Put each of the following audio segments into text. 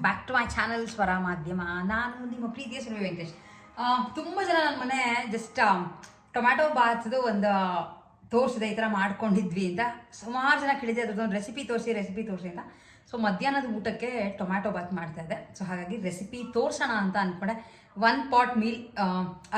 Back to my channel ಸ್ವರ ಮಾಧ್ಯಮ. ನಾನು ನಿಮ್ಮ ಪ್ರೀತಿಯ ಸುರಭಿ ವೆಂಕಟೇಶ್. ತುಂಬ ಜನ ನನ್ನ ಮನೆ ಜಸ್ಟ್ ಟೊಮ್ಯಾಟೊ ಬಾತ್ದು ಒಂದು ತೋರಿಸಿದೆ, ಈ ಥರ ಮಾಡ್ಕೊಂಡಿದ್ವಿ ಅಂತ ಸುಮಾರು ಜನ ಕೇಳಿದೆ. ಅದ್ರದ್ದೊಂದು ರೆಸಿಪಿ ತೋರಿಸಿ ಅಂತ. ಸೊ ಮಧ್ಯಾಹ್ನದ ಊಟಕ್ಕೆ ಟೊಮ್ಯಾಟೊ ಬಾತ್ ಮಾಡ್ತಾ ಇದ್ದೆ. ಸೊ ಹಾಗಾಗಿ ರೆಸಿಪಿ ತೋರಿಸೋಣ ಅಂತ ಅಂದ್ಕೊಂಡೆ. 1 ಪಾಟ್ ಮೀಲ್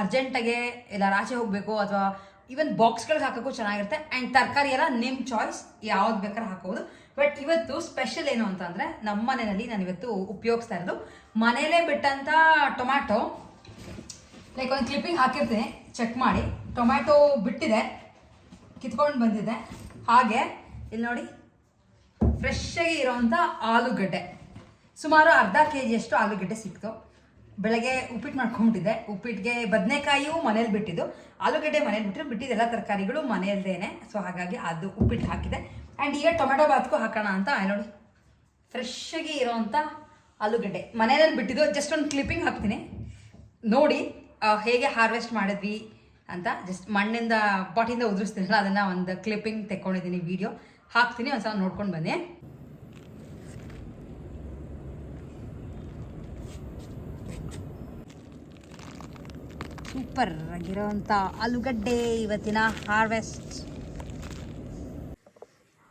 ಅರ್ಜೆಂಟಾಗೆ ಎಲ್ಲ ಆಚೆ ಹೋಗಬೇಕು ಅಥವಾ ಈವನ್ ಬಾಕ್ಸ್ಗಳಿಗೆ ಹಾಕೋಕ್ಕೂ ಚೆನ್ನಾಗಿರುತ್ತೆ. ಆ್ಯಂಡ್ ತರಕಾರಿ ಎಲ್ಲ ನಿಮ್ಮ ಚಾಯ್ಸ್, ಯಾವ್ದು ಬೇಕಾದ್ರೆ ಹಾಕೋಬೋದು. ಬಟ್ ಇವತ್ತು ಸ್ಪೆಷಲ್ ಏನು ಅಂತಂದರೆ, ನಮ್ಮ ಮನೆಯಲ್ಲಿ ನಾನು ಇವತ್ತು ಉಪಯೋಗಿಸ್ತಾ ಇರೋದು ಮನೇಲೇ ಬಿಟ್ಟಂಥ ಟೊಮ್ಯಾಟೊ. ಲೈಕ್ ಒಂದು ಕ್ಲಿಪ್ಪಿಂಗ್ ಹಾಕಿರ್ತೀನಿ, ಚೆಕ್ ಮಾಡಿ. ಟೊಮ್ಯಾಟೊ ಬಿಟ್ಟಿದೆ, ಕಿತ್ಕೊಂಡು ಬಂದಿದೆ. ಹಾಗೆ ಇಲ್ಲಿ ನೋಡಿ, ಫ್ರೆಶ್ಶಾಗಿ ಇರೋವಂಥ ಆಲೂಗಡ್ಡೆ, ಸುಮಾರು ಅರ್ಧ kg ಆಲೂಗಡ್ಡೆ ಸಿಕ್ತು. ಬೆಳಗ್ಗೆ ಉಪ್ಪಿಟ್ಟು ಮಾಡ್ಕೊಂಡ್ಬಿಟ್ಟಿದ್ದೆ. ಉಪ್ಪಿಟ್ಟಿಗೆ ಬದನೆಕಾಯಿಯೂ ಮನೇಲಿ ಬಿಟ್ಟಿದ್ದು, ಆಲೂಗಡ್ಡೆ ಮನೇಲಿ ಬಿಟ್ಟಿದ್ದೆಲ್ಲ ತರಕಾರಿಗಳು ಮನೆಯಲ್ದೇನೆ. ಸೊ ಹಾಗಾಗಿ ಅದು ಉಪ್ಪಿಟ್ಟು ಹಾಕಿದೆ. ಆ್ಯಂಡ್ ಈಗ ಟೊಮೆಟೊ ಬಾತ್ಗೂ ಹಾಕೋಣ ಅಂತ ನೋಡಿ, ಫ್ರೆಶ್ಶಾಗಿ ಇರೋವಂಥ ಆಲೂಗಡ್ಡೆ ಮನೆಯಲ್ಲಿ ಬಿಟ್ಟಿದ್ದು. ಜಸ್ಟ್ ಒಂದು ಕ್ಲಿಪ್ಪಿಂಗ್ ಹಾಕ್ತೀನಿ ನೋಡಿ ಹೇಗೆ ಹಾರ್ವೆಸ್ಟ್ ಮಾಡಿದ್ವಿ ಅಂತ. ಜಸ್ಟ್ ಮಣ್ಣಿಂದ ಪಾಟಿಂದ ಉದುರಿಸ್ತೀನಲ್ಲ, ಅದನ್ನು ಒಂದು ಕ್ಲಿಪ್ಪಿಂಗ್ ತೆಕ್ಕೊಂಡಿದ್ದೀನಿ, ವಿಡಿಯೋ ಹಾಕ್ತೀನಿ, ಒಂದ್ಸಲ ನೋಡ್ಕೊಂಡು ಬನ್ನಿ. ಸೂಪರ್ ಆಗಿರೋವಂಥ ಆಲೂಗಡ್ಡೆ ಇವತ್ತಿನ ಹಾರ್ವೆಸ್ಟ್.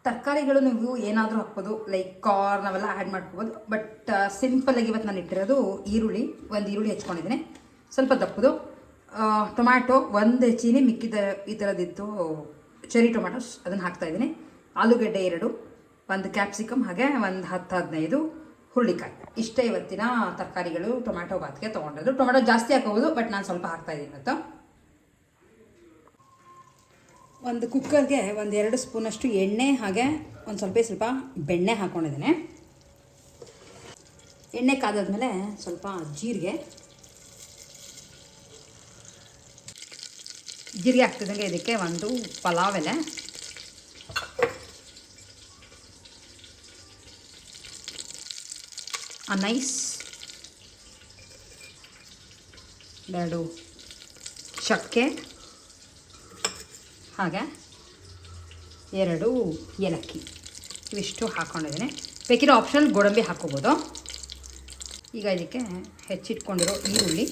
ತರಕಾರಿಗಳು ನೀವು ಏನಾದರೂ ಹಾಕ್ಬೋದು, ಲೈಕ್ ಕಾರ್ನ್ ಅವೆಲ್ಲ ಆ್ಯಡ್ ಮಾಡ್ಕೋಬೋದು. ಬಟ್ ಸಿಂಪಲ್ಲಾಗಿ ಇವತ್ತು ನಾನು ಇಟ್ಟಿರೋದು ಈರುಳ್ಳಿ. ಒಂದು ಈರುಳ್ಳಿ ಹೆಚ್ಕೊಂಡಿದ್ದೀನಿ, ಸ್ವಲ್ಪ ದಪ್ಪದು. ಟೊಮ್ಯಾಟೊ 1 ಹೆಚ್ಚಿನಿ, ಮಿಕ್ಕಿದ ಈ ಥರದಿತ್ತು ಚೆರಿ ಟೊಮ್ಯಾಟೋಸ್, ಅದನ್ನು ಹಾಕ್ತಾಯಿದ್ದೀನಿ. ಆಲೂಗಡ್ಡೆ 2, 1 ಕ್ಯಾಪ್ಸಿಕಮ್, ಹಾಗೆ ಒಂದು 10-15 ಹುರುಳಿಕಾಯಿ. ಇಷ್ಟೇ ಇವತ್ತಿನ ತರಕಾರಿಗಳು ಟೊಮ್ಯಾಟೊ ಬಾತ್ಗೆ ತೊಗೊಂಡಿದ್ದು. ಟೊಮ್ಯಾಟೊ ಜಾಸ್ತಿ ಹಾಕೋಬೋದು, ಬಟ್ ನಾನು ಸ್ವಲ್ಪ ಹಾಕ್ತಾಯಿದ್ದೀನಿ ಇವತ್ತು. ಒಂದು ಕುಕ್ಕರ್ಗೆ 1-2 ಸ್ಪೂನಷ್ಟು ಎಣ್ಣೆ, ಹಾಗೆ ಒಂದು ಸ್ವಲ್ಪ ಬೆಣ್ಣೆ ಹಾಕ್ಕೊಂಡಿದ್ದೀನಿ. ಎಣ್ಣೆ ಕಾದಾದ್ಮೇಲೆ ಸ್ವಲ್ಪ ಜೀರಿಗೆ ಹಾಕ್ತಿದ್ದಂಗೆ ಇದಕ್ಕೆ 1 ಪಲಾವ್ ಎಲೆ, ನೈಸ್ 2 ಚಕ್ಕೆ, ಹಾಗೆ 2 ಏಲಕ್ಕಿ. ಇವಿಷ್ಟು ಹಾಕ್ಕೊಂಡಿದ್ದೀನಿ. ಬೇಕಿರೋ ಆಪ್ಷನಲ್ ಗೋಡಂಬಿ ಹಾಕ್ಕೋಬೋದು. ಈಗ ಇದಕ್ಕೆ ಹೆಚ್ಚಿಟ್ಕೊಂಡಿರೋ ಈರುಳ್ಳಿ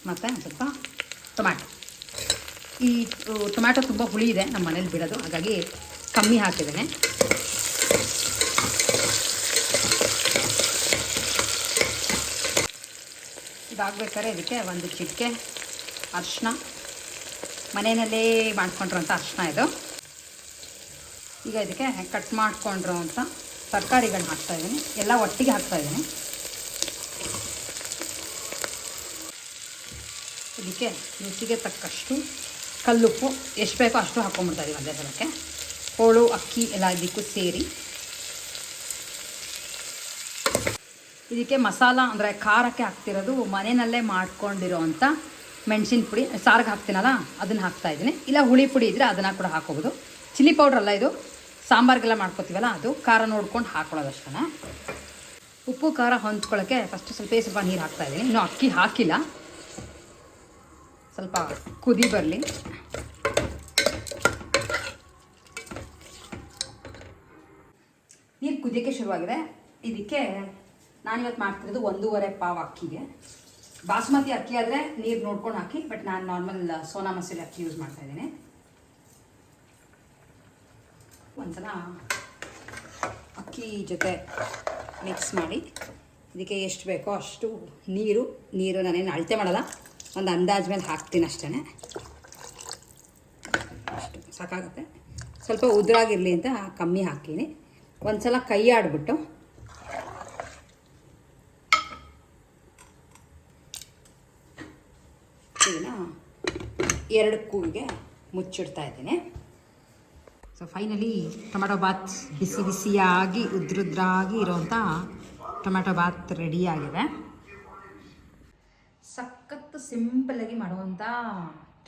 ಮತ್ತು ಸ್ವಲ್ಪ ಟೊಮ್ಯಾಟೊ. ಈ ಟೊಮ್ಯಾಟೊ ತುಂಬ ಹುಳಿ ಇದೆ, ನಮ್ಮ ಮನೇಲಿ ಬಿಡೋದು, ಹಾಗಾಗಿ ಕಮ್ಮಿ ಹಾಕಿದ್ದೇನೆ. ಇದಾಗಬೇಕಾದ್ರೆ ಇದಕ್ಕೆ 1 ಚಿಟಿಕೆ ಅರಿಶಿನ, ಮನೆಯಲ್ಲೇ ಮಾಡ್ಕೊಂಡಿರೋಂಥ ಅರಿಶಿನ ಇದು. ಈಗ ಇದಕ್ಕೆ ಕಟ್ ಮಾಡ್ಕೊಂಡಿರೋಂಥ ತರಕಾರಿಗಳನ್ನ ಹಾಕ್ತಾಯಿದ್ದೀನಿ, ಎಲ್ಲ ಒಟ್ಟಿಗೆ ಹಾಕ್ತಾಯಿದ್ದೀನಿ. ಇದಕ್ಕೆ ರುಚಿಗೆ ತಕ್ಕಷ್ಟು ಕಲ್ಲುಪ್ಪು, ಎಷ್ಟು ಬೇಕೋ ಅಷ್ಟು ಹಾಕ್ಕೊಂಡ್ಬಿಡ್ತಾಯಿದ್ದೀವಿ ಒಂದೇ ಸಲಕ್ಕೆ. ಹೋಳು ಅಕ್ಕಿ ಎಲ್ಲ ಇದಕ್ಕೂ ಸೇರಿ. ಇದಕ್ಕೆ ಮಸಾಲ ಅಂದರೆ ಖಾರಕ್ಕೆ ಹಾಕ್ತಿರೋದು ಮನೆಯಲ್ಲೇ ಮಾಡ್ಕೊಂಡಿರೋವಂಥ ಮೆಣಸಿನ ಪುಡಿ. ಸಾರಿಗೆ ಹಾಕ್ತೀನಲ್ಲ ಅದನ್ನು ಹಾಕ್ತಾಯಿದ್ದೀನಿ. ಇಲ್ಲ ಹುಳಿ ಪುಡಿ ಇದ್ದರೆ ಅದನ್ನು ಕೂಡ ಹಾಕೋಬೋದು. ಚಿಲ್ಲಿ ಪೌಡ್ರ್ ಅಲ್ಲ ಇದು, ಸಾಂಬಾರಿಗೆಲ್ಲ ಮಾಡ್ಕೊತೀವಲ್ಲ ಅದು. ಖಾರ ನೋಡ್ಕೊಂಡು ಹಾಕ್ಕೊಳ್ಳೋದು ಅಷ್ಟೇ. ಉಪ್ಪು ಖಾರ ಹೊಂದ್ಕೊಳ್ಳೋಕ್ಕೆ ಫಸ್ಟ್ ಸ್ವಲ್ಪ ನೀರು ಹಾಕ್ತಾಯಿದ್ದೀನಿ. ಇನ್ನೂ ಅಕ್ಕಿ ಹಾಕಿಲ್ಲ, ಸ್ವಲ್ಪ ಕುದಿ ಬರಲಿ. ನೀರು ಕುದಿಯೋಕ್ಕೆ ಶುರುವಾಗಿದೆ. ಇದಕ್ಕೆ ನಾನಿವತ್ತು ಮಾಡ್ತಿರೋದು 1.5 ಪಾವ್ ಅಕ್ಕಿಗೆ. ಬಾಸುಮತಿ ಅಕ್ಕಿ ಆದರೆ ನೀರು ನೋಡ್ಕೊಂಡು ಹಾಕಿ, ಬಟ್ ನಾನು ನಾರ್ಮಲ್ ಸೋನಾ ಮಸೂರಿ ಅಕ್ಕಿ ಯೂಸ್ ಮಾಡ್ತಾಯಿದ್ದೀನಿ. ಒಂದ್ಸಲ ಅಕ್ಕಿ ಜೊತೆ ಮಿಕ್ಸ್ ಮಾಡಿ ಇದಕ್ಕೆ ಎಷ್ಟು ಬೇಕೋ ಅಷ್ಟು ನೀರು ನಾನೇನು ಅಳತೆ ಮಾಡಲ್ಲ, ಒಂದು ಅಂದಾಜು ಮೇಲೆ ಹಾಕ್ತೀನಿ ಅಷ್ಟೇ. ಅಷ್ಟು ಸಾಕಾಗುತ್ತೆ. ಸ್ವಲ್ಪ ಉದುರಾಗಿರಲಿ ಅಂತ ಕಮ್ಮಿ ಹಾಕೀನಿ. ಒಂದು ಸಲ ಕೈ ಆಡಿಬಿಟ್ಟು ಇದನ್ನು 2 ಕೂಗಿಗೆ ಮುಚ್ಚಿಡ್ತಾ ಇದ್ದೀನಿ. ಸೊ ಫೈನಲಿ ಟೊಮ್ಯಾಟೊ ಬಾತ್ ಬಿಸಿಯಾಗಿ ಉದ್ರಾಗಿ ಇರೋವಂಥ ಟೊಮ್ಯಾಟೊ ಬಾತ್ ರೆಡಿಯಾಗಿದೆ. ಸಖತ್ತು ಸಿಂಪಲ್ಲಾಗಿ ಮಾಡುವಂಥ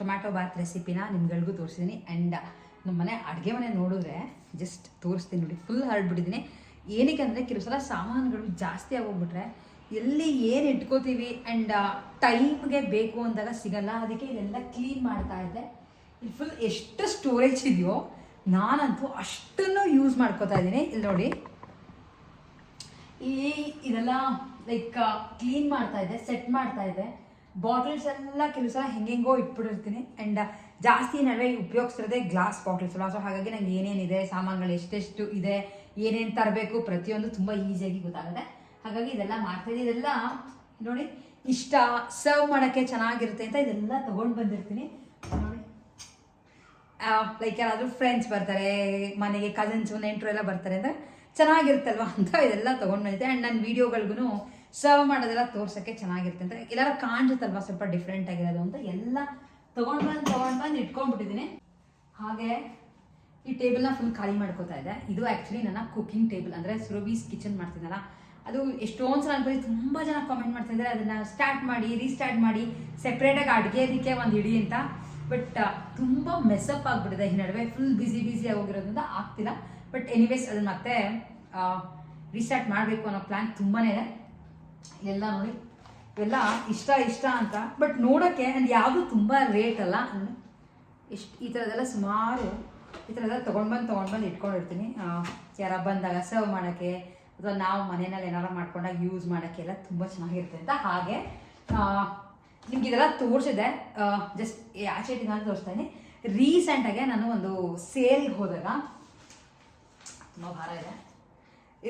ಟೊಮ್ಯಾಟೊ ಬಾತ್ ರೆಸಿಪಿನ ನಿಮ್ಗಳಿಗೂ ತೋರಿಸಿದ್ದೀನಿ. ಆ್ಯಂಡ್ ನಮ್ಮ ಮನೆ ಅಡುಗೆ ಮನೆ ನೋಡಿದ್ರೆ ಜಸ್ಟ್ ತೋರಿಸ್ತೀನಿ ನೋಡಿ, ಫುಲ್ ಹರಡ್ಬಿಟ್ಟಿದ್ದೀನಿ. ಏನಕ್ಕೆ ಅಂದರೆ ಕೆಲವು ಸಲ ಸಾಮಾನುಗಳು ಜಾಸ್ತಿ ಆಗೋಗ್ಬಿಟ್ರೆ ಎಲ್ಲಿ ಏನು ಇಟ್ಕೋತೀವಿ ಆ್ಯಂಡ್ ಟೈಮ್ಗೆ ಬೇಕು ಅಂದಾಗ ಸಿಗಲ್ಲ. ಅದಕ್ಕೆ ಇದೆಲ್ಲ ಕ್ಲೀನ್ ಮಾಡ್ತಾ ಇದ್ದೆ. ಇಲ್ಲಿ ಫುಲ್ ಎಷ್ಟು ಸ್ಟೋರೇಜ್ ಇದೆಯೋ ನಾನಂತೂ ಅಷ್ಟನ್ನು ಯೂಸ್ ಮಾಡ್ಕೋತಾ ಇದ್ದೀನಿ. ಇಲ್ಲಿ ನೋಡಿ, ಇದೆಲ್ಲ ಲೈಕ್ ಕ್ಲೀನ್ ಮಾಡ್ತಾ ಇದೆ, ಸೆಟ್ ಮಾಡ್ತಾ ಇದೆ. ಬಾಟಲ್ಸ್ ಎಲ್ಲ ಕೆಲವು ಸಲ ಹೆಂಗೆಂಗೋ ಇಟ್ಬಿಟ್ಟಿರ್ತೀನಿ. ಆ್ಯಂಡ್ ಜಾಸ್ತಿ ನಡುವೆ ಉಪಯೋಗಿಸ್ತಿರೋದೇ ಗ್ಲಾಸ್ ಬಾಟಲ್ಸ್ ಅಲ್ಲ. ಸೊ ಹಾಗಾಗಿ ನಂಗೆ ಏನೇನಿದೆ, ಸಾಮಾನುಗಳು ಎಷ್ಟೆಷ್ಟು ಇದೆ, ಏನೇನು ತರಬೇಕು, ಪ್ರತಿಯೊಂದು ತುಂಬ ಈಸಿಯಾಗಿ ಗೊತ್ತಾಗುತ್ತೆ. ಹಾಗಾಗಿ ಇದೆಲ್ಲ ಮಾಡ್ತಾಯಿದ್ದೀನಿ. ಇದೆಲ್ಲ ನೋಡಿ ಇಷ್ಟ, ಸರ್ವ್ ಮಾಡೋಕ್ಕೆ ಚೆನ್ನಾಗಿರುತ್ತೆ ಅಂತ ಇದೆಲ್ಲ ತೊಗೊಂಡು ಬಂದಿರ್ತೀನಿ. ನೋಡಿ, ಲೈಕ್ ಯಾರಾದರೂ ಫ್ರೆಂಡ್ಸ್ ಬರ್ತಾರೆ ಮನೆಗೆ, ಕಸಿನ್ಸು, ನೆಂಟರು ಎಲ್ಲ ಬರ್ತಾರೆ ಅಂದರೆ ಚೆನ್ನಾಗಿರುತ್ತಲ್ವ ಅಂತ ಇದೆಲ್ಲ ತೊಗೊಂಡು ಬಂದಿದ್ದೆ. ಆ್ಯಂಡ್ ನನ್ನ ವೀಡಿಯೋಗಳಿಗೂ ಸರ್ವ್ ಮಾಡೋದೆಲ್ಲ ತೋರ್ಸೋಕ್ಕೆ ಚೆನ್ನಾಗಿರುತ್ತೆ ಅಂತ, ಎಲ್ಲಾರು ಕಾಣಿಸುತ್ತಲ್ವ ಸ್ವಲ್ಪ ಡಿಫ್ರೆಂಟ್ ಆಗಿರೋದು ಅಂತ ಎಲ್ಲ ತೊಗೊಂಡು ಬಂದು ಇಟ್ಕೊಂಡ್ಬಿಟ್ಟಿದ್ದೀನಿ. ಹಾಗೆ ಈ ಟೇಬಲ್ನ ಫುಲ್ ಖಾಲಿ ಮಾಡ್ಕೋತಾ ಇದೆ. ಇದು ಆ್ಯಕ್ಚುಲಿ ನನ್ನ ಕುಕಿಂಗ್ ಟೇಬಲ್, ಅಂದರೆ ಸುರಭೀಸ್ ಕಿಚನ್ ಮಾಡ್ತಿದ್ದಲ್ಲ, ಅದು ಎಷ್ಟೊಂದು ಸಲ ಅನ್ಕೊಳ್ಳಿ ತುಂಬ ಜನ ಕಾಮೆಂಟ್ ಮಾಡ್ತಿದ್ದಾರೆ ಅದನ್ನು ಸ್ಟಾರ್ಟ್ ಮಾಡಿ, ರೀಸ್ಟಾರ್ಟ್ ಮಾಡಿ, ಸೆಪ್ರೇಟಾಗಿ ಅಡುಗೆದಕ್ಕೆ ಒಂದು ಇಡಿ ಅಂತ. ಬಟ್ ತುಂಬ ಮೆಸ್ಸಪ್ ಆಗಿಬಿಟ್ಟಿದೆ ಈ ನಡುವೆ, ಫುಲ್ ಬಿಸಿ ಆಗೋಗಿರೋದ್ರಿಂದ ಆಗ್ತಿಲ್ಲ. ಬಟ್ ಎನಿವೇಸ್ ಅದನ್ನು ಮತ್ತೆ ರೀಸ್ಟಾರ್ಟ್ ಮಾಡಬೇಕು ಅನ್ನೋ ಪ್ಲ್ಯಾನ್ ತುಂಬಾ ಇದೆ. ಎಲ್ಲ ನೋಡಿ, ಇವೆಲ್ಲ ಇಷ್ಟ ಅಂತ, ಬಟ್ ನೋಡೋಕ್ಕೆ ಅಂಡ್ ಯಾವುದು ತುಂಬ ರೇಟ್ ಅಲ್ಲ. ಈ ಥರದ್ದೆಲ್ಲ ಸುಮಾರು ಈ ಥರದ್ದೆಲ್ಲ ತೊಗೊಂಡ್ಬಂದು ಇಟ್ಕೊಂಡಿರ್ತೀನಿ. ಯಾರ ಬಂದಾಗ ಸರ್ವ್ ಮಾಡೋಕ್ಕೆ ಅಥವಾ ನಾವು ಮನೆಯಲ್ಲಿ ಏನಾರು ಮಾಡ್ಕೊಂಡಾಗ ಯೂಸ್ ಮಾಡೋಕ್ಕೆಲ್ಲ ತುಂಬ ಚೆನ್ನಾಗಿರುತ್ತೆ ಅಂತ. ಹಾಗೆ ನಿಮ್ಗೆ ಇದೆಲ್ಲ ತೋರಿಸಿದೆ, ಜಸ್ಟ್ ಆಚೆ ನಾನು ತೋರಿಸ್ತಾ ಇದ್ದೀನಿ. ರೀಸೆಂಟಾಗೆ ನಾನು ಒಂದು ಸೇಲ್ಗೆ ಹೋದಾಗ, ತುಂಬ ಭಾರ ಇದೆ,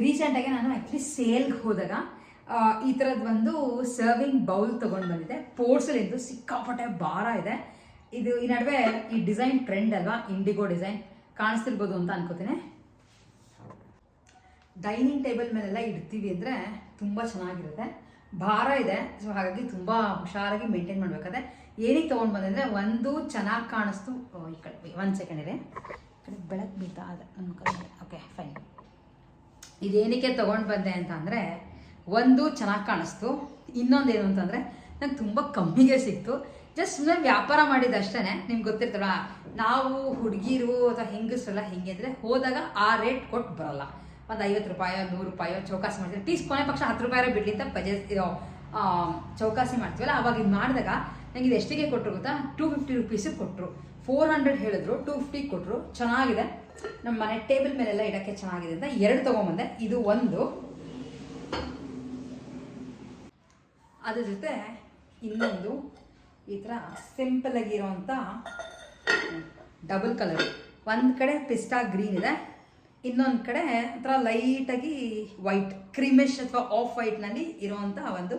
ರೀಸೆಂಟಾಗಿ ನಾನು ಆ್ಯಕ್ಚುಲಿ ಸೇಲ್ಗೆ ಹೋದಾಗ ಈ ಥರದ್ದು ಒಂದು ಸರ್ವಿಂಗ್ ಬೌಲ್ ತೊಗೊಂಡು ಬಂದಿದ್ದೆ. ಪೋರ್ಸಲಿಂದು ಸಿಕ್ಕಾಪಟ್ಟೆ ಭಾರ ಇದೆ. ಇದು ಈ ನಡುವೆ ಈ ಡಿಸೈನ್ ಟ್ರೆಂಡ್ ಅಲ್ವಾ, ಇಂಡಿಗೋ ಡಿಸೈನ್ ಕಾಣಿಸ್ತಿರ್ಬೋದು ಅಂತ ಅನ್ಕೋತೀನಿ. ಡೈನಿಂಗ್ ಟೇಬಲ್ ಮೇಲೆಲ್ಲ ಇಡ್ತೀವಿ ಅಂದರೆ ತುಂಬ ಚೆನ್ನಾಗಿರುತ್ತೆ. ಭಾರ ಇದೆ, ಸೊ ಹಾಗಾಗಿ ತುಂಬ ಹುಷಾರಾಗಿ ಮೇಂಟೈನ್ ಮಾಡಬೇಕಾದ್ರೆ. ಏನಕ್ಕೆ ತೊಗೊಂಡು ಬಂದೆ ಅಂದರೆ, ಒಂದು ಚೆನ್ನಾಗಿ ಕಾಣಿಸ್ತು. ಈ ಕಡೆ ಒಂದು ಸೆಕೆಂಡ್ ಇದೆ, ಈ ಕಡೆ ಬೆಳಕು ಬೀಳ್ತಾ ಇದೆ ನನ್ನ ಕಡೆ. Okay fine. ಇದೇನಕ್ಕೆ ತೊಗೊಂಡು ಬಂದೆ ಅಂತ ಅಂದರೆ, ಒಂದು ಚೆನ್ನಾಗಿ ಕಾಣಿಸ್ತು, ಇನ್ನೊಂದೇನು ಅಂತಂದರೆ ನಂಗೆ ತುಂಬ ಕಮ್ಮಿಗೆ ಸಿಕ್ತು. ಜಸ್ಟ್ ಸುಮ್ಮನೆ ವ್ಯಾಪಾರ ಮಾಡಿದ್ದಷ್ಟೇ. ನಿಮ್ಗೆ ಗೊತ್ತಿರ್ತಲ್ಲ, ನಾವು ಹುಡುಗಿರು ಅಥವಾ ಹೆಂಗಸರೆಲ್ಲ ಹೆಂಗೆ ಅಂದರೆ, ಹೋದಾಗ ಆ ರೇಟ್ ಕೊಟ್ಟು ಬರೋಲ್ಲ. ಒಂದು 50 ರೂಪಾಯೋ 100 ರೂಪಾಯೋ ಚೌಕಾಸಿ ಮಾಡ್ತೀವಿ, ಟೀಸ್ ಕೊನೆ ಪಕ್ಷ 10 ರೂಪಾಯಿ ಬಿಡಲಿ ಅಂತ ಚೌಕಾಸಿ ಮಾಡ್ತೀವಲ್ಲ. ಅವಾಗ ಇದು ಮಾಡಿದಾಗ ನಂಗೆ ಇದು ಎಷ್ಟಿಗೆ ಕೊಟ್ಟರು ಗೊತ್ತಾ, 250 ರುಪೀಸಿಗೆ ಕೊಟ್ಟರು. 400 ಹೇಳಿದ್ರು, 250 ಕೊಟ್ಟರು. ಚೆನ್ನಾಗಿದೆ, ನಮ್ಮ ಮನೆ ಟೇಬಲ್ ಮೇಲೆಲ್ಲ ಇಡೋಕ್ಕೆ ಚೆನ್ನಾಗಿದೆ ಅಂತ 2 ತೊಗೊಂಬಂದೆ. ಇದು ಒಂದು, ಅದ್ರ ಜೊತೆ ಇನ್ನೊಂದು ಈ ಥರ ಸಿಂಪಲ್ ಆಗಿರೋವಂಥ ಡಬಲ್ ಕಲರ್. ಒಂದು ಕಡೆ ಪಿಸ್ಟಾ ಗ್ರೀನ್ ಇದೆ, ಇನ್ನೊಂದು ಕಡೆ ಒಂಥರ ಲೈಟಾಗಿ ವೈಟ್, ಕ್ರೀಮಿಶ್ ಅಥವಾ ಆಫ್ ವೈಟ್ನಲ್ಲಿ ಇರೋವಂಥ ಒಂದು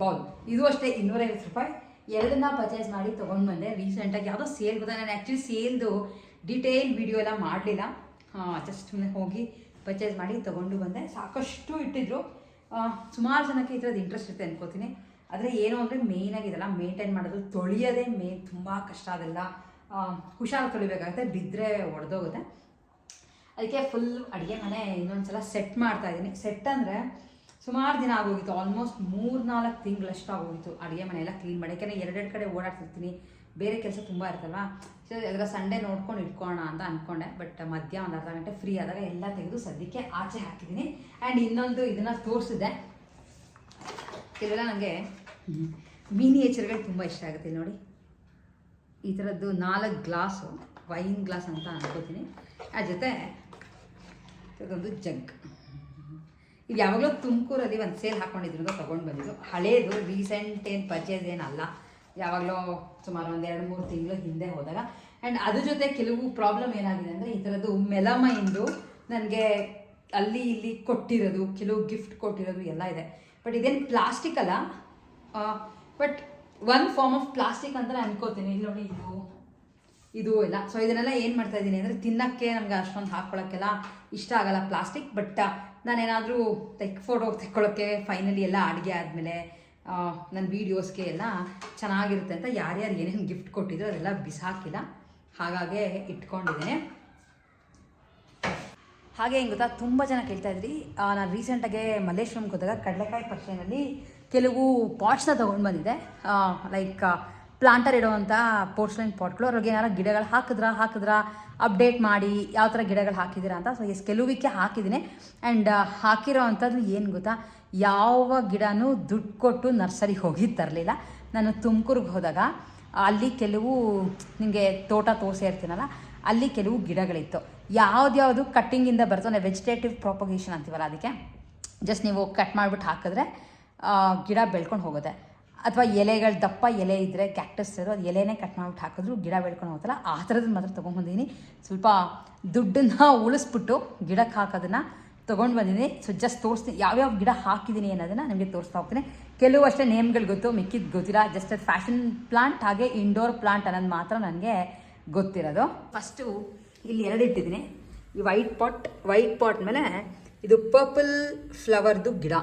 ಬೌಲ್. ಇದು ಅಷ್ಟೇ 250 ರೂಪಾಯಿ. ಎರಡನ್ನ ಪರ್ಚೇಸ್ ಮಾಡಿ ತೊಗೊಂಡು ಬಂದೆ ರೀಸೆಂಟಾಗಿ. ಯಾವುದೋ ಸೇಲ್ ಗೊತ್ತಾ, ನಾನು ಆ್ಯಕ್ಚುಲಿ ಸೇಲ್ದು ಡೀಟೇಲ್ ವಿಡಿಯೋ ಎಲ್ಲ ಮಾಡಲಿಲ್ಲ, ಜಸ್ಟ್ ಸುಮ್ಮನೆ ಹೋಗಿ ಪರ್ಚೇಸ್ ಮಾಡಿ ತೊಗೊಂಡು ಬಂದೆ. ಸಾಕಷ್ಟು ಇಟ್ಟಿದ್ರು. ಸುಮಾರು ಜನಕ್ಕೆ ಈ ಥರದ್ದು ಇಂಟ್ರೆಸ್ಟ್ ಇರುತ್ತೆ ಅನ್ಕೋತೀನಿ. ಆದರೆ ಏನು ಅಂದರೆ ಮೇಯ್ನಾಗಿ ಇದೆಲ್ಲ ಮೇಂಟೈನ್ ಮಾಡೋದು, ತೊಳೆಯೋದೇ ತುಂಬ ಕಷ್ಟ. ಅದೆಲ್ಲ ಹುಷಾರು ತೊಳಿಬೇಕಾಗುತ್ತೆ, ಬಿದ್ದರೆ ಒಡೆದೋಗುತ್ತೆ. ಅದಕ್ಕೆ ಫುಲ್ ಅಡುಗೆ ಮನೆ ಇನ್ನೊಂದು ಸಲ ಸೆಟ್ ಮಾಡ್ತಾಯಿದ್ದೀನಿ. ಸೆಟ್ ಅಂದರೆ ಸುಮಾರು ದಿನ ಆಗೋಗಿತ್ತು, ಆಲ್ಮೋಸ್ಟ್ 3-4 ತಿಂಗಳಷ್ಟು ಆಗೋಗಿತ್ತು ಅಡುಗೆ ಮನೆ ಎಲ್ಲ ಕ್ಲೀನ್ ಮಾಡಿ. ಯಾಕೆಂದರೆ 2 ಕಡೆ ಓಡಾಡ್ತಿರ್ತೀನಿ, ಬೇರೆ ಕೆಲಸ ತುಂಬ ಇರ್ತಲ್ವ. ಸೊ ಅದರ ಸಂಡೇ ನೋಡ್ಕೊಂಡು ಇಟ್ಕೊಳ್ಳೋಣ ಅಂತ ಅಂದ್ಕೊಂಡೆ. ಬಟ್ ಮಧ್ಯ ಒಂದು ಅರ್ಧ ಗಂಟೆ ಫ್ರೀ ಆದಾಗ ಎಲ್ಲ ತೆಗೆದು ಸದ್ಯಕ್ಕೆ ಆಚೆ ಹಾಕಿದ್ದೀನಿ. ಆ್ಯಂಡ್ ಇನ್ನೊಂದು ಇದನ್ನು ತೋರಿಸಿದೆ. ಕೆಲವೆಲ್ಲ ನನಗೆ ಮಿನಿಯೇಚರ್ಗಳು ತುಂಬ ಇಷ್ಟ ಆಗುತ್ತೆ. ನೋಡಿ, ಈ ಥರದ್ದು 4 ಗ್ಲಾಸು, ವೈನ್ ಗ್ಲಾಸ್ ಅಂತ ಅನ್ಕೋತೀನಿ. ಅದ್ರ ಜೊತೆ ಇದೊಂದು ಜಗ್. ಇದು ಯಾವಾಗಲೂ ತುಮಕೂರಲ್ಲಿ ಒಂದು ಸೇಲ್ ಹಾಕ್ಕೊಂಡಿದ್ರು, ತೊಗೊಂಡು ಬಂದಿದ್ದು. ಹಳೇದು, ರೀಸೆಂಟ್ ಏನು ಪರ್ಚೇಸ್ ಏನಲ್ಲ, ಯಾವಾಗಲೂ ಸುಮಾರು ಒಂದು 2-3 ತಿಂಗಳು ಹಿಂದೆ ಹೋದಾಗ. ಆ್ಯಂಡ್ ಅದ್ರ ಜೊತೆ ಕೆಲವು ಪ್ರಾಬ್ಲಮ್ ಏನಾಗಿದೆ ಅಂದರೆ, ಈ ಥರದ್ದು ಮೆಲಮೈಂದು ನನಗೆ ಅಲ್ಲಿ ಇಲ್ಲಿ ಕೊಟ್ಟಿರೋದು, ಕೆಲವು ಗಿಫ್ಟ್ ಕೊಟ್ಟಿರೋದು ಎಲ್ಲ ಇದೆ. ಬಟ್ ಇದೇನು ಪ್ಲಾಸ್ಟಿಕ್ ಅಲ್ಲ, but one form of plastic ಅಂತ ಅನ್ಕೋತೀನಿ. ಇಲ್ಲಿ ನೋಡಿ, ಇದು ಎಲ್ಲ. ಸೊ ಇದನ್ನೆಲ್ಲ ಏನು ಮಾಡ್ತಾ ಇದ್ದೀನಿ ಅಂದರೆ, ತಿನ್ನೋಕ್ಕೆ ನಮ್ಗೆ ಅಷ್ಟೊಂದು ಹಾಕ್ಕೊಳ್ಳೋಕ್ಕೆಲ್ಲ ಇಷ್ಟ ಆಗಲ್ಲ ಪ್ಲಾಸ್ಟಿಕ್. ಬಟ್ ನಾನೇನಾದರೂ ಫೋಟೋ ತೆಕ್ಕೊಳ್ಳೋಕ್ಕೆ ಫೈನಲಿ ಎಲ್ಲ ಅಡುಗೆ ಆದಮೇಲೆ ನನ್ನ ವೀಡಿಯೋಸ್ಗೆ ಎಲ್ಲ ಚೆನ್ನಾಗಿರುತ್ತೆ ಅಂತ ಯಾರ್ಯಾರು ಏನೇನು ಗಿಫ್ಟ್ ಕೊಟ್ಟಿದ್ರು ಅದೆಲ್ಲ ಬಿಸಾಕಿಲ್ಲ, ಹಾಗಾಗೆ ಇಟ್ಕೊಂಡಿದ್ದೇನೆ. ಹಾಗೆ ಹೆಂಗೆ ಗೊತ್ತಾ, ತುಂಬ ಜನ ಕೇಳ್ತಾ ಇದ್ರಿ. ನಾನು ರೀಸೆಂಟಾಗೆ ಮಲ್ಲೇಶ್ವರಂಗೆ ಹೋದಾಗ ಕಡಲೆಕಾಯಿ ಪರ್ಚೇನಲ್ಲಿ ಕೆಲವು ಪಾಟ್ಸ್ನ ತೊಗೊಂಡು ಬಂದಿದ್ದೆ. ಲೈಕ್ ಪ್ಲಾಂಟರ್ ಇಡುವಂಥ ಪೋರ್ಸ್ಲೈನ್ ಪಾಟ್ಗಳು. ಅವ್ರಿಗೆ ಏನಾರು ಗಿಡಗಳು ಹಾಕಿದ್ರಾ ಅಪ್ಡೇಟ್ ಮಾಡಿ ಯಾವ ಥರ ಗಿಡಗಳು ಹಾಕಿದ್ದೀರಾ ಅಂತ. ಸೊ ಕೆಲವಕ್ಕೆ ಹಾಕಿದ್ದೀನಿ. ಆ್ಯಂಡ್ ಹಾಕಿರೋ ಅಂಥದ್ದು ಏನು ಗೊತ್ತಾ, ಯಾವ ಗಿಡನೂ ದುಡ್ಡು ಕೊಟ್ಟು ನರ್ಸರಿಗೆ ಹೋಗಿ ತರಲಿಲ್ಲ. ನಾನು ತುಮಕೂರಿಗೆ ಹೋದಾಗ ಅಲ್ಲಿ ಕೆಲವು ನಿಮಗೆ ತೋಟ ತೋರಿಸೇ ಇರ್ತೀನಲ್ಲ, ಅಲ್ಲಿ ಕೆಲವು ಗಿಡಗಳಿತ್ತು. ಯಾವ್ದ್ಯಾವುದು ಕಟ್ಟಿಂಗಿಂದ ಬರ್ತೋ ನಾವು ವೆಜಿಟೇಟಿವ್ ಪ್ರಾಪಗೇಷನ್ ಅಂತೀವಲ್ಲ, ಅದಕ್ಕೆ ಜಸ್ಟ್ ನೀವು ಕಟ್ ಮಾಡಿಬಿಟ್ಟು ಹಾಕಿದ್ರೆ ಗಿಡ ಬೆಳ್ಕೊಂಡು ಹೋಗುತ್ತೆ. ಅಥವಾ ಎಲೆಗಳು ದಪ್ಪ ಎಲೆ ಇದ್ದರೆ ಕ್ಯಾಕ್ಟಸ್ ಅದು ಎಲೆನೇ ಕಟ್ ಮಾಡಿಬಿಟ್ಟು ಹಾಕಿದ್ರು ಗಿಡ ಬೆಳ್ಕೊಂಡು ಹೋಗುತ್ತಲ್ಲ, ಆ ಥರದನ್ನ ಮಾತ್ರ ತೊಗೊಂಡ್ಬಂದಿದ್ದೀನಿ. ಸ್ವಲ್ಪ ದುಡ್ಡನ್ನು ಉಳಿಸ್ಬಿಟ್ಟು ಗಿಡಕ್ಕೆ ಹಾಕೋದನ್ನು ತೊಗೊಂಡು ಬಂದಿದ್ದೀನಿ. ಸೊ ಜಸ್ಟ್ ತೋರಿಸ್ತೀನಿ ಯಾವ್ಯಾವ ಗಿಡ ಹಾಕಿದ್ದೀನಿ ಅನ್ನೋದನ್ನು ನಿಮಗೆ ತೋರಿಸ್ತಾ ಹೋಗ್ತೀನಿ. ಕೆಲವು ಅಷ್ಟೇ ನೇಮ್ಗಳು ಗೊತ್ತು, ಮಿಕ್ಕಿದ್ದು ಗೊತ್ತಿಲ್ಲ. ಜಸ್ಟ್ ಅದು ಫ್ಯಾಷನ್ ಪ್ಲಾಂಟ್ ಹಾಗೆ ಇಂಡೋರ್ ಪ್ಲಾಂಟ್ ಅನ್ನೋದು ಮಾತ್ರ ನನಗೆ ಗೊತ್ತಿರೋದು. ಫಸ್ಟು ಇಲ್ಲಿ 2 ಇಟ್ಟಿದ್ದೀನಿ. ಈ ವೈಟ್ ಪಾಟ್ ಮೇಲೆ ಇದು ಪರ್ಪಲ್ ಫ್ಲವರ್ದು ಗಿಡ,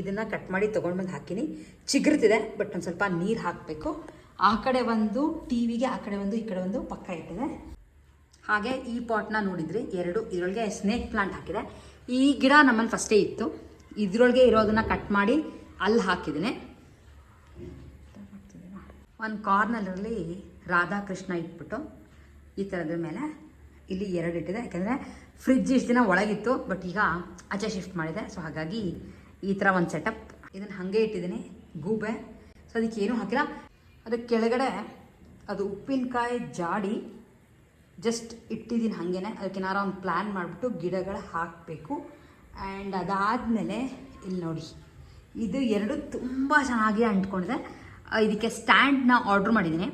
ಇದನ್ನು ಕಟ್ ಮಾಡಿ ತೊಗೊಂಡ್ಬಂದು ಹಾಕಿನಿ. ಚಿಗುರ್ತಿದೆ, ಬಟ್ ಒಂದು ಸ್ವಲ್ಪ ನೀರು ಹಾಕಬೇಕು. ಆ ಕಡೆ ಒಂದು ಟಿವಿಗೆ, ಆ ಕಡೆ ಒಂದು ಈ ಕಡೆ ಒಂದು ಪಕ್ಕ ಇಟ್ಟಿದೆ. ಹಾಗೆ ಈ ಪಾಟ್ನ ನೋಡಿದ್ರಿ 2, ಇದರೊಳಗೆ ಸ್ನೇಕ್ ಪ್ಲಾಂಟ್ ಹಾಕಿದೆ. ಈ ಗಿಡ ನಮ್ಮಲ್ಲಿ ಫಸ್ಟೇ ಇತ್ತು, ಇದರೊಳಗೆ ಇರೋದನ್ನು ಕಟ್ ಮಾಡಿ ಅಲ್ಲಿ ಹಾಕಿದ್ದೀನಿ. ಒಂದು ಕಾರ್ನರಲ್ಲಿ ರಾಧಾಕೃಷ್ಣ ಇಟ್ಬಿಟ್ಟು ಈ ಥರದ ಮೇಲೆ ಇಲ್ಲಿ 2 ಇಟ್ಟಿದೆ. ಯಾಕಂದರೆ ಫ್ರಿಡ್ಜ್ ಇಷ್ಟು ದಿನ ಒಳಗಿತ್ತು, ಬಟ್ ಈಗ ಆಚೆ ಶಿಫ್ಟ್ ಮಾಡಿದೆ. ಸೊ ಹಾಗಾಗಿ ಈ ಥರ ಒಂದು ಸೆಟಪ್. ಇದನ್ನು ಹಾಗೆ ಇಟ್ಟಿದ್ದೀನಿ, ಗೂಬೆ. ಸೊ ಅದಕ್ಕೆ ಏನೂ ಹಾಕಿಲ್ಲ. ಅದಕ್ಕೆ ಕೆಳಗಡೆ ಅದು ಉಪ್ಪಿನಕಾಯಿ ಜಾಡಿ ಜಸ್ಟ್ ಇಟ್ಟಿದ್ದೀನಿ ಹಾಗೇ. ಅದಕ್ಕೆ ಏನಾರ ಒಂದು ಪ್ಲ್ಯಾನ್ ಮಾಡಿಬಿಟ್ಟು ಗಿಡಗಳು ಹಾಕಬೇಕು. ಆ್ಯಂಡ್ ಅದಾದಮೇಲೆ ಇಲ್ಲಿ ನೋಡಿ, ಇದು 2 ತುಂಬ ಚೆನ್ನಾಗಿ ಅಂಟ್ಕೊಂಡಿದೆ. ಇದಕ್ಕೆ ಸ್ಟ್ಯಾಂಡ್ನ ಆರ್ಡ್ರ್ ಮಾಡಿದ್ದೀನಿ,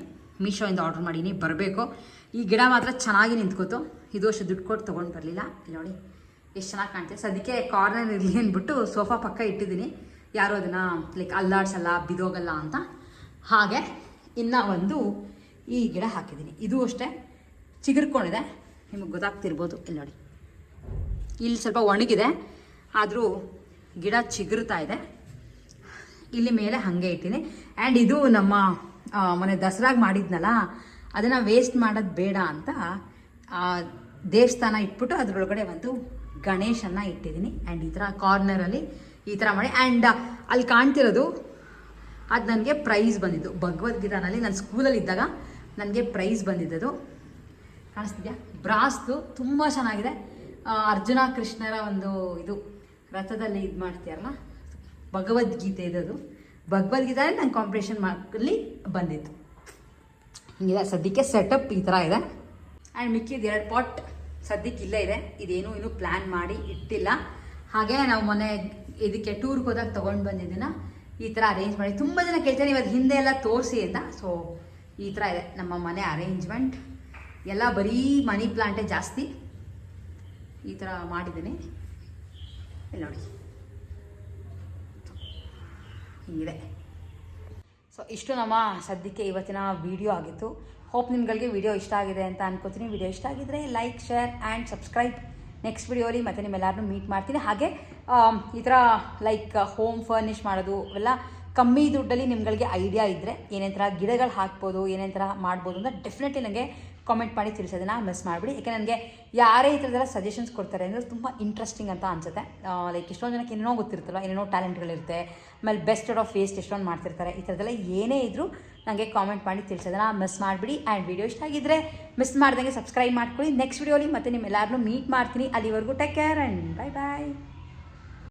ಮೀಶೋಯಿಂದ ಆರ್ಡ್ರ್ ಮಾಡಿದ್ದೀನಿ, ಬರಬೇಕು. ಈ ಗಿಡ ಮಾತ್ರ ಚೆನ್ನಾಗಿ ನಿಂತ್ಕೋತು. ಇದು ಅಷ್ಟು ದುಡ್ಡು ಕೊಟ್ಟು ತೊಗೊಂಡು ಬರಲಿಲ್ಲ. ಇಲ್ಲಿ ನೋಡಿ ಎಷ್ಟು ಚೆನ್ನಾಗಿ ಕಾಣ್ತಿದೆ. ಸೊ ಅದಕ್ಕೆ ಕಾರ್ನರ್ ಇರಲಿ ಅಂದ್ಬಿಟ್ಟು ಸೋಫಾ ಪಕ್ಕ ಇಟ್ಟಿದ್ದೀನಿ. ಯಾರು ಅದನ್ನು ಲೈಕ್ ಅಲ್ಲಾಡ್ಸಲ್ಲ, ಬಿದೋಗಲ್ಲ ಅಂತ. ಹಾಗೆ ಇನ್ನು ಒಂದು ಈ ಗಿಡ ಹಾಕಿದ್ದೀನಿ. ಇದು ಅಷ್ಟೇ ಚಿಗುರ್ಕೊಂಡಿದೆ, ನಿಮಗೆ ಗೊತ್ತಾಗ್ತಿರ್ಬೋದು. ಇಲ್ಲಿ ನೋಡಿ, ಇಲ್ಲಿ ಸ್ವಲ್ಪ ಒಣಗಿದೆ, ಆದರೂ ಗಿಡ ಚಿಗುರ್ತಾ ಇದೆ. ಇಲ್ಲಿ ಮೇಲೆ ಹಾಗೆ ಇಟ್ಟಿನಿ. ಆ್ಯಂಡ್ ಇದು ನಮ್ಮ ಮೊನ್ನೆ ದಸರಾಗೆ ಮಾಡಿದ್ನಲ್ಲ, ಅದನ್ನು ವೇಸ್ಟ್ ಮಾಡೋದು ಬೇಡ ಅಂತ ದೇವಸ್ಥಾನ ಇಟ್ಬಿಟ್ಟು ಅದರೊಳಗಡೆ ಒಂದು ಗಣೇಶನ್ನ ಇಟ್ಟಿದ್ದೀನಿ. ಆ್ಯಂಡ್ ಈ ಥರ ಕಾರ್ನರಲ್ಲಿ ಈ ಥರ ಮಾಡಿ. ಆ್ಯಂಡ್ ಅಲ್ಲಿ ಕಾಣ್ತಿರೋದು ಅದು ನನಗೆ ಪ್ರೈಸ್ ಬಂದಿದ್ದು ಭಗವದ್ಗೀತಾನಲ್ಲಿ. ನಾನು ಸ್ಕೂಲಲ್ಲಿ ಇದ್ದಾಗ ನನಗೆ ಪ್ರೈಸ್ ಬಂದಿದ್ದದು. ಕಾಣಿಸ್ತಿದ್ಯಾ? ಬ್ರಾಸ್ದು ತುಂಬ ಚೆನ್ನಾಗಿದೆ. ಅರ್ಜುನ ಕೃಷ್ಣರ ಒಂದು ಇದು ರಥದಲ್ಲಿ ಇದು ಮಾಡ್ತೀಯಲ್ಲ, ಭಗವದ್ಗೀತೆ ಇದದು. ಭಗವದ್ಗೀತೆ ನನ್ನ ಕಾಂಪಿಟೇಷನ್ ಅಲ್ಲಿ ಬಂದಿತ್ತು. ಹಿಂಗಿದೆ ಸದ್ಯಕ್ಕೆ ಸೆಟಪ್ ಈ ಥರ ಇದೆ. ಆ್ಯಂಡ್ ಮಿಕ್ಕಿದ 2 ಪಾಟ್ ಸದ್ಯಕ್ಕೆ ಇಲ್ಲೇ ಇದೆ. ಇದೇನು ಇನ್ನೂ ಪ್ಲ್ಯಾನ್ ಮಾಡಿ ಇಟ್ಟಿಲ್ಲ. ಹಾಗೆ ನಾವು ಮೊನ್ನೆ ಇದಕ್ಕೆ ಟೂರ್ಗೆ ಹೋದಾಗ ತೊಗೊಂಡು ಬಂದಿದ್ದನ್ನು ಈ ಥರ ಅರೇಂಜ್ ಮಾಡಿ. ತುಂಬ ಜನ ಕೇಳ್ತಾರೆ ಇವತ್ತು ಹಿಂದೆ ಎಲ್ಲ ತೋರಿಸಿ ಅಂತ. ಸೊ ಈ ಥರ ಇದೆ ನಮ್ಮ ಮನೆ ಅರೇಂಜ್ಮೆಂಟ್. ಎಲ್ಲ ಬರೀ ಮನಿ ಪ್ಲಾಂಟೇ ಜಾಸ್ತಿ. ಈ ಥರ ಮಾಡಿದ್ದೀನಿ. ಇಲ್ಲಿ ನೋಡಿ ಹೀಗಿದೆ. ಸೊ ಇಷ್ಟು ನಮ್ಮ ಸದ್ಯಕ್ಕೆ ಇವತ್ತಿನ ವಿಡಿಯೋ ಆಗಿತ್ತು. ಹೋಪ್ ನಿಮ್ಗಳಿಗೆ ವಿಡಿಯೋ ಇಷ್ಟ ಆಗಿದೆ ಅಂತ ಅನ್ಕೋತೀನಿ. ವಿಡಿಯೋ ಇಷ್ಟ ಆಗಿದ್ರೆ like, share and subscribe. Next ವಿಡಿಯೋಲಿ ಮತ್ತೆ ನಿಮ್ಮೆಲ್ಲರನ್ನೂ ಮೀಟ್ ಮಾಡ್ತೀನಿ. ಹಾಗೆ ಈ ಥರ ಲೈಕ್ ಹೋಮ್ ಫರ್ನಿಷ್ ಮಾಡೋದು ಅವೆಲ್ಲ ಕಮ್ಮಿ ದುಡ್ಡಲ್ಲಿ ನಿಮ್ಗಳಿಗೆ ಐಡಿಯಾ ಇದ್ದರೆ ಏನೇನು ಥರ ಗಿಡಗಳು ಹಾಕ್ಬೋದು, ಏನೇನು ಥರ ಮಾಡ್ಬೋದು ಅಂತ ಡೆಫಿನೆಟ್ಲಿ ನನಗೆ ಕಾಮೆಂಟ್ ಮಾಡಿ ತಿಳಿಸೋದನ್ನು ಮಿಸ್ ಮಾಡಿಬಿಡಿ. ಯಾಕೆ ನನಗೆ ಯಾರೇ ಈ ಥರದೆಲ್ಲ ಸಜೆಷನ್ಸ್ ಕೊಡ್ತಾರೆ ಅಂದರೆ ತುಂಬ ಇಂಟ್ರೆಸ್ಟಿಂಗ್ ಅಂತ ಅನಿಸುತ್ತೆ. ಲೈಕ್ ಎಷ್ಟೊಂದು ಜನಕ್ಕೆ ಏನೇನೋ ಗೊತ್ತಿರುತ್ತಲ್ಲ, ಏನೇನೋ ಟ್ಯಾಲೆಂಟ್ಗಳಿರುತ್ತೆ, ಆಮೇಲೆ ಬೆಸ್ಟ್ ಔಟ್ ಆಫ್ ವೇಸ್ಟ್ ಎಷ್ಟೊಂದು ಮಾಡ್ತಿರ್ತಾರೆ. ಈ ಥರದ್ದೆಲ್ಲ ಏನೇ ಇದ್ದರೂ ನನಗೆ ಕಾಮೆಂಟ್ ಮಾಡಿ ತಿಳಿಸೋದನ್ನು ಮಿಸ್ ಮಾಡಿಬಿಡಿ. ಆ್ಯಂಡ್ ವಿಡಿಯೋ ಇಷ್ಟ ಆಗಿದ್ದರೆ ಮಿಸ್ ಮಾಡ್ದಂಗೆ ಸಬ್ಸ್ಕ್ರೈಬ್ ಮಾಡ್ಕೊಳ್ಳಿ. ನೆಕ್ಸ್ಟ್ ವಿಡಿಯೋಲಿ ಮತ್ತೆ ನಿಮ್ಮೆಲ್ಲರನ್ನೂ ಮೀಟ್ ಮಾಡ್ತೀನಿ. ಅಲ್ಲಿವರೆಗೂ take care and bye bye.